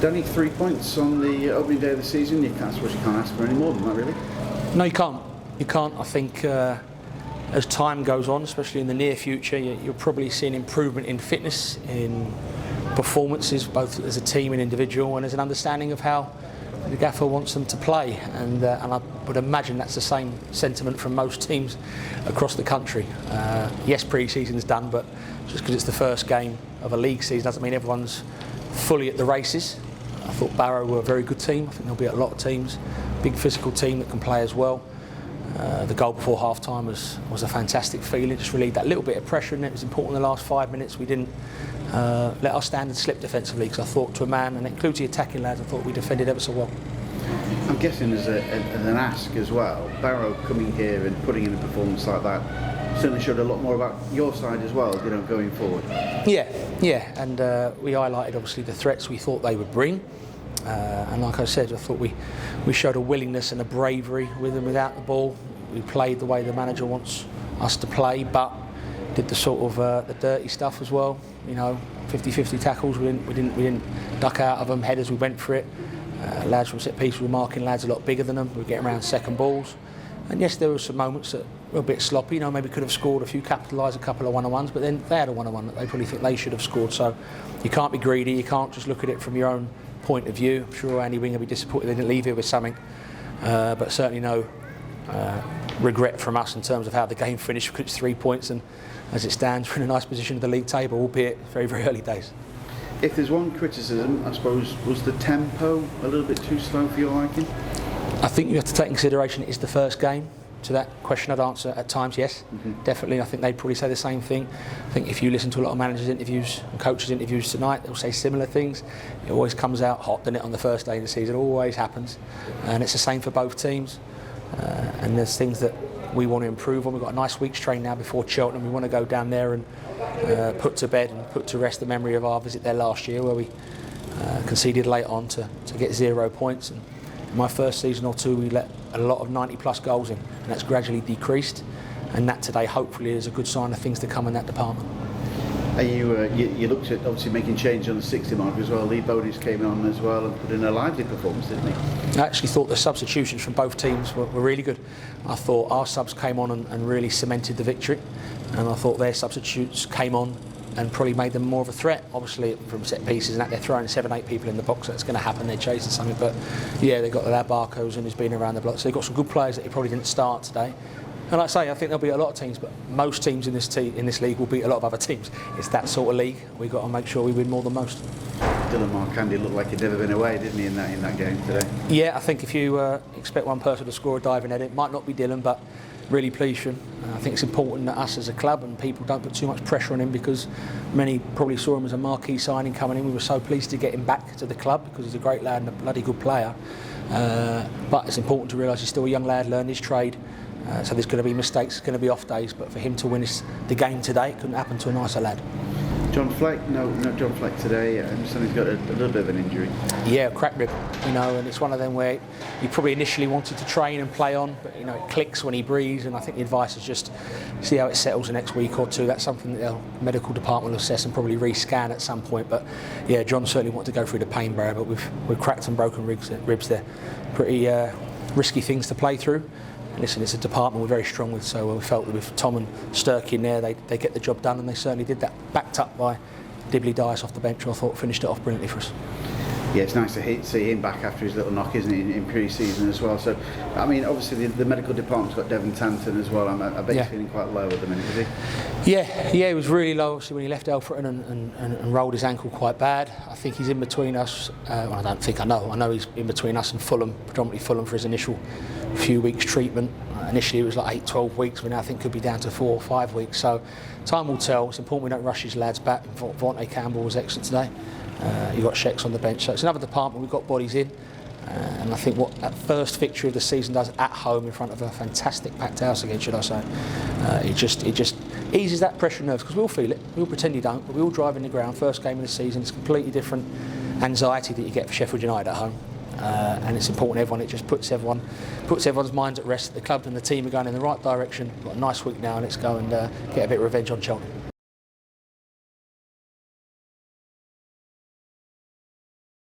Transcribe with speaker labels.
Speaker 1: Only 3 points on the opening day of the season. I suppose you can't ask for any more than that, really.
Speaker 2: No, you can't. You can't. I think as time goes on, especially in the near future, you'll probably see an improvement in fitness, in performances, both as a team and individual, and as an understanding of how the gaffer wants them to play. And I would imagine that's the same sentiment from most teams across the country. Yes, pre-season's done, but just because it's the first game of a league season doesn't mean everyone's fully at the races. I thought Barrow were a very good team. I think there'll be a lot of teams. Big physical team that can play as well. The goal before half-time was a fantastic feeling. Just relieved that little bit of pressure, and it was important in the last 5 minutes. We didn't let our standards slip defensively, because I thought to a man, and it includes the attacking lads, I thought we defended ever so well.
Speaker 1: I'm guessing as an ask as well, Barrow coming here and putting in a performance like that certainly showed a lot more about your side as well, going forward.
Speaker 2: Yeah, and we highlighted obviously the threats we thought they would bring. And like I said, I thought we showed a willingness and a bravery with and without the ball. We played the way the manager wants us to play, but did the sort of the dirty stuff as well. 50-50 tackles. We didn't duck out of them. Headers, we went for it. Lads from set piece were marking lads a lot bigger than them. We were getting around second balls. And yes, there were some moments that were a bit sloppy. Maybe could have scored a few, capitalised a couple of one-on-ones, but then they had a one-on-one that they probably think they should have scored. So you can't be greedy. You can't just look at it from your own point of view. I'm sure Andy Wing will be disappointed they didn't leave here with something, but certainly no regret from us in terms of how the game finished, because it's 3 points, and as it stands, we're in a nice position of the league table, albeit very, very early days.
Speaker 1: If there's one criticism, I suppose, was the tempo a little bit too slow for your liking?
Speaker 2: I think you have to take in consideration it's the first game. To that question I'd answer at times, yes, definitely. I think they'd probably say the same thing. I think if you listen to a lot of managers' interviews and coaches' interviews tonight, they'll say similar things. It always comes out hot, doesn't it, on the first day of the season? It always happens. And it's the same for both teams. And there's things that we want to improve on. We've got a nice week's train now before Cheltenham. We want to go down there and put to bed and put to rest the memory of our visit there last year, where we conceded late on to get 0 points. And in my first season or two, we let a lot of 90-plus goals in, and that's gradually decreased. And that today, hopefully, is a good sign of things to come in that department.
Speaker 1: You looked at obviously making change on the 60 mark as well. Lee Bodie's came on as well and put in a lively performance, didn't he?
Speaker 2: I actually thought the substitutions from both teams were really good. I thought our subs came on and really cemented the victory, and I thought their substitutes came on and probably made them more of a threat. Obviously from set pieces and that, they're throwing 7-8 people in the box, that's going to happen, they're chasing something, but yeah, they've got that Barcos and he's been around the block, so they've got some good players that he probably didn't start today. And like I say, I think there'll be a lot of teams, but most teams in this league will beat a lot of other teams. It's that sort of league. We've got to make sure we win more than most.
Speaker 1: Dylan Marcandy looked like he'd never been away, didn't he, in that game today?
Speaker 2: Yeah, I think if you expect one person to score a diving header, it might not be Dylan, but really pleased for him. I think it's important that us as a club and people don't put too much pressure on him, because many probably saw him as a marquee signing coming in. We were so pleased to get him back to the club because he's a great lad and a bloody good player. But it's important to realise he's still a young lad, learning his trade. So there's going to be mistakes, there's going to be off days, but for him to win the game today, it couldn't happen to a nicer lad.
Speaker 1: John Fleck, no, not John Fleck today. I understand he's got a little bit of an injury.
Speaker 2: Yeah, a cracked rib, and it's one of them where he probably initially wanted to train and play on, but it clicks when he breathes, and I think the advice is just see how it settles the next week or two. That's something that the medical department will assess and probably re-scan at some point. But yeah, John certainly wanted to go through the pain barrier, but we've cracked and broken ribs there. Pretty risky things to play through. Listen, it's a department we're very strong with, so we felt that with Tom and Sturkey in there, they get the job done, and they certainly did that. Backed up by Dibley Dias off the bench, who I thought finished it off brilliantly for us.
Speaker 1: Yeah, it's nice to see him back after his little knock, isn't it, in pre-season as well. So, I mean, obviously the medical department's got Devon Tanton as well. I bet he's feeling quite low at the minute, is he?
Speaker 2: Yeah, he was really low, obviously, when he left Alfreton and rolled his ankle quite bad. I think he's in between us. Well, I know he's in between us and Fulham, predominantly Fulham, for his initial few weeks treatment. Initially it was like 8-12 weeks, we now think could be down to 4 or 5 weeks. So time will tell. It's important we don't rush his lads back. Vontae Campbell was excellent today. You've got Sheks on the bench, so it's another department we've got bodies in, and I think what that first victory of the season does at home in front of a fantastic packed house again, should I say, it just eases that pressure and nerves, because we all feel it, we all pretend you don't, but we all drive in the ground. First game of the season, it's completely different anxiety that you get for Sheffield United at home, and it's important it just puts everyone's minds at rest. The club and the team are going in the right direction. We've got a nice week now, and let's go and get a bit of revenge on Cheltenham.